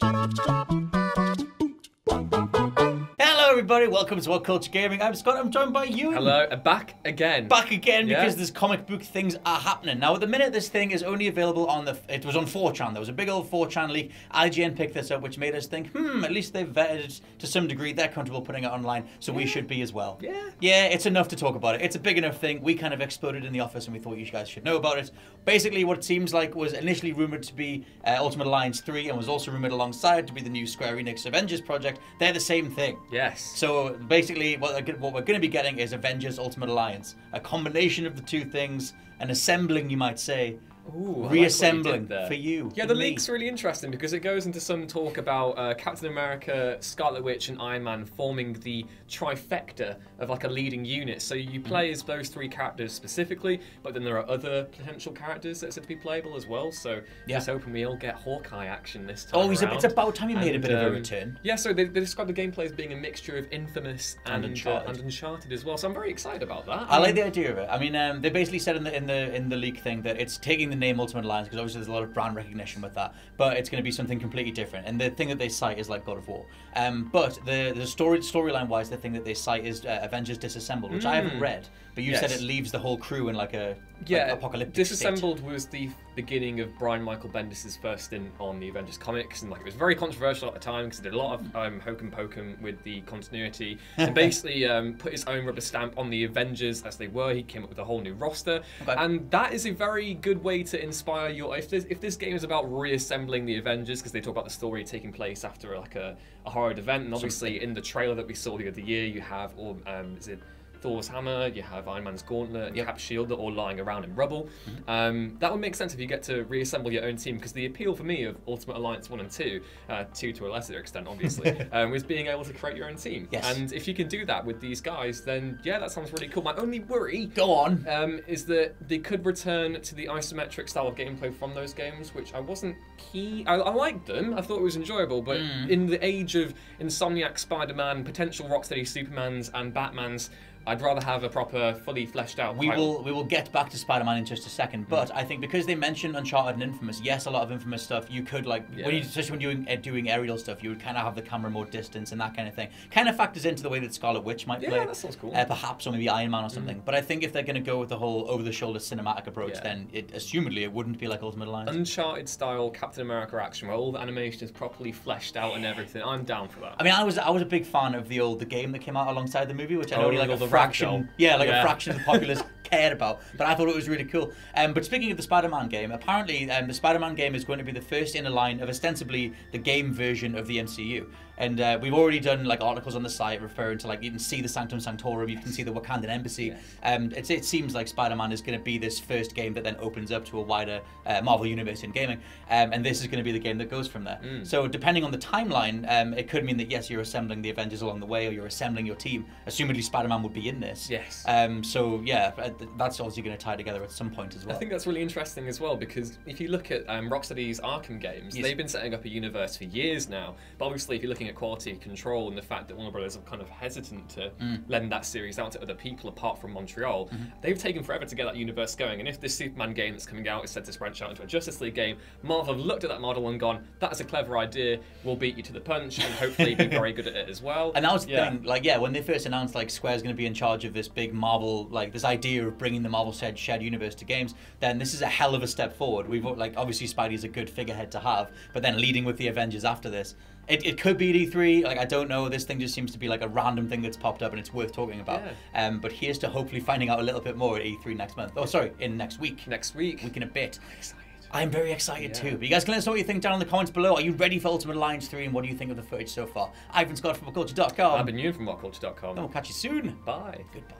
Hello everybody, welcome to What Culture Gaming. I'm Scott, I'm joined by you. Hello, back again. Back again because there's comic book things are happening. Now at the minute this thing is only available on it was on 4chan. There was a big old 4chan leak. IGN picked this up, which made us think, at least they've vetted it to some degree. They're comfortable putting it online, so we should be as well. Yeah, it's enough to talk about it. It's a big enough thing. We kind of exploded in the office and we thought you guys should know about it. Basically what it seems like was initially rumored to be Ultimate Alliance 3 and was also rumored alongside to be the new Square Enix Avengers project. They're the same thing. Yes. So basically what we're going to be getting is Avengers Ultimate Alliance. A combination of the two things, an assembling you might say. Ooh, reassembling for you. Yeah, the leak's really interesting because it goes into some talk about Captain America, Scarlet Witch, and Iron Man forming the trifecta of like a leading unit. So you play as those three characters specifically, but then there are other potential characters that are said to be playable as well. So just hoping we all get Hawkeye action this time. Oh, it's about time he made a bit of a return. Yeah, so they describe the gameplay as being a mixture of Infamous and Uncharted as well. So I'm very excited about that. I like the idea of it. I mean, they basically said in the leak thing that it's taking the name Ultimate Alliance because obviously there's a lot of brand recognition with that, but it's going to be something completely different. And the thing that they cite is like God of War. But the storyline wise, the thing that they cite is Avengers Disassembled, which I haven't read. But you said it leaves the whole crew in like a apocalyptic Disassembled state. Was the beginning of Brian Michael Bendis' first stint on the Avengers comics, and like it was very controversial at the time because he did a lot of hokum pokum with the continuity and basically put his own rubber stamp on the Avengers as they were. He came up with a whole new roster, and that is a very good way to inspire your. If this game is about reassembling the Avengers, because they talk about the story taking place after like a horrid event, and obviously in the trailer that we saw the other year, you have is it Thor's hammer, you have Iron Man's gauntlet, and Cap's shield that are all lying around in rubble. That would make sense if you get to reassemble your own team, because the appeal for me of Ultimate Alliance 1 and 2, 2 to a lesser extent obviously, was being able to create your own team. And if you can do that with these guys, then yeah, that sounds really cool. My only worry is that they could return to the isometric style of gameplay from those games, which I wasn't keen. I liked them, I thought it was enjoyable, but in the age of Insomniac Spider-Man, potential Rocksteady Supermans and Batmans, I'd rather have a proper, fully fleshed out title. We will get back to Spider-Man in just a second, but I think because they mentioned Uncharted and Infamous, yes, a lot of Infamous stuff, you could like, especially when you're doing aerial stuff, you would kind of have the camera more distance and that kind of thing. Kind of factors into the way that Scarlet Witch might play. Yeah, that sounds cool. Perhaps, or maybe Iron Man or something. But I think if they're going to go with the whole over-the-shoulder cinematic approach, then assumedly it wouldn't be like Ultimate Alliance. Uncharted-style Captain America action, where all the animation is properly fleshed out and everything. I'm down for that. I mean, I was a big fan of the game that came out alongside the movie, which I know only like a fraction. A fraction of the populace cared about, but I thought it was really cool. But speaking of the Spider-Man game, apparently the Spider-Man game is going to be the first in a line of ostensibly the game version of the MCU. And we've already done like articles on the site referring to like you can see the Sanctum Sanctorum, you can see the Wakandan Embassy. It seems like Spider-Man is going to be this first game that then opens up to a wider Marvel universe in gaming, and this is going to be the game that goes from there. So depending on the timeline, it could mean that yes, you're assembling the Avengers along the way, or you're assembling your team. Assumedly, Spider-Man would be in this. Yes. So yeah, that's obviously going to tie together at some point as well. I think that's really interesting as well, because if you look at Rocksteady's Arkham games, they've been setting up a universe for years now. But obviously, if you're looking at quality control and the fact that Warner Brothers are kind of hesitant to lend that series out to other people apart from Montreal, they've taken forever to get that universe going. And if this Superman game that's coming out is said to branch out into a Justice League game, Marvel have looked at that model and gone, that is a clever idea, we'll beat you to the punch, and hopefully be very good at it as well. And that was the thing, like when they first announced like Square's going to be in charge of this big Marvel, like this idea of bringing the Marvel shared universe to games, then this is a hell of a step forward. We've like obviously Spidey's a good figurehead to have, but then leading with the Avengers after this. It could be at E3, like I don't know, this thing just seems to be like a random thing that's popped up and it's worth talking about. But here's to hopefully finding out a little bit more at E3 next month. Oh sorry, in next week. Week and a bit. I'm very excited too. But you guys can let us know what you think down in the comments below. Are you ready for Ultimate Alliance 3 and what do you think of the footage so far? I've been Scott from WhatCulture.com. I've been Ewan from WhatCulture.com. And we'll catch you soon. Bye. Goodbye.